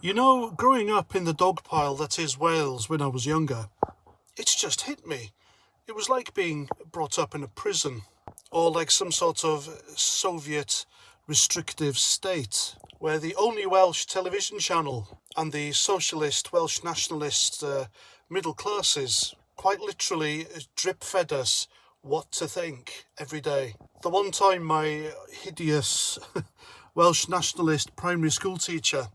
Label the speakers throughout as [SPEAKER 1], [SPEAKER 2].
[SPEAKER 1] You know, growing up in the dog pile that is Wales when I was younger, it's just hit me. It was like being brought up in a prison, or like some sort of Soviet restrictive state, where the only Welsh television channel and the socialist Welsh nationalist middle classes quite literally drip fed us what to think every day. The one time my hideous Welsh nationalist primary school teacher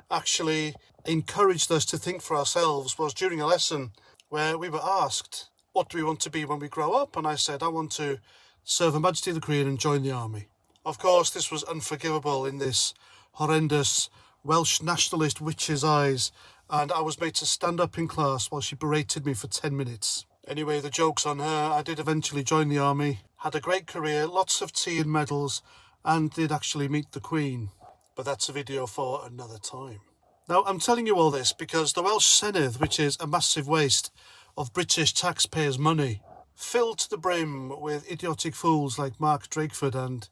[SPEAKER 1] actually encouraged us to think for ourselves was during a lesson where we were asked, what do we want to be when we grow up? And I said, I want to serve Her Majesty the Queen and join the army. Of course, this was unforgivable in this horrendous Welsh nationalist witch's eyes, and I was made to stand up in class while she berated me for 10 minutes. Anyway, the joke's on her. I did eventually join the army, had a great career, lots of tea and medals, and did actually meet the Queen. But that's a video for another time. Now, I'm telling you all this because the Welsh Senedd, which is a massive waste of British taxpayers' money, filled to the brim with idiotic fools like Mark Drakeford and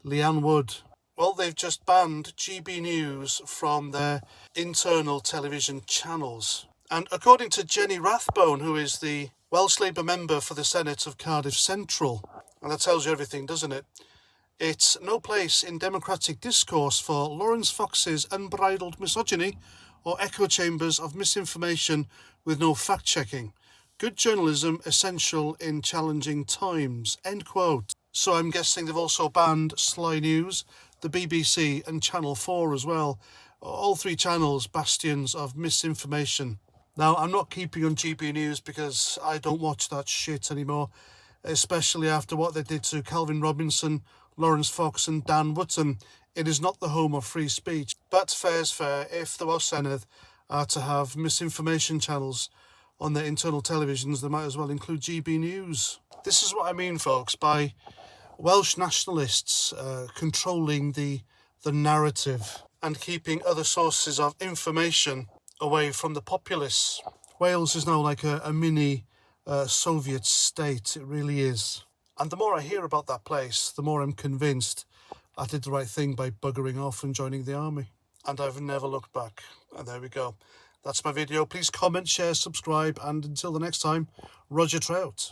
[SPEAKER 1] Leanne Wood. Well, they've just banned GB News from their internal television channels. And according to Jenny Rathbone, who is the Welsh Labour member for the Senate of Cardiff Central, and that tells you everything, doesn't it? It's no place in democratic discourse for Lawrence Fox's unbridled misogyny or echo chambers of misinformation with no fact-checking. Good journalism essential in challenging times. End quote. So I'm guessing they've also banned Sly News, the BBC and Channel 4 as well. All three channels bastions of misinformation. Now, I'm not keeping on GB News because I don't watch that shit anymore, especially after what they did to Calvin Robinson, Lawrence Fox and Dan Wootton. It is not the home of free speech. But fair's fair. If the Welsh Senedd are to have misinformation channels on their internal televisions, they might as well include GB News. This is what I mean, folks, by Welsh nationalists controlling the narrative and keeping other sources of information away from the populace. Wales is now like a mini Soviet state. It really is. And the more I hear about that place, the more I'm convinced I did the right thing by buggering off and joining the army. And I've never looked back. And there we go. That's my video. Please comment, share, subscribe, and until the next time, Roger Trout.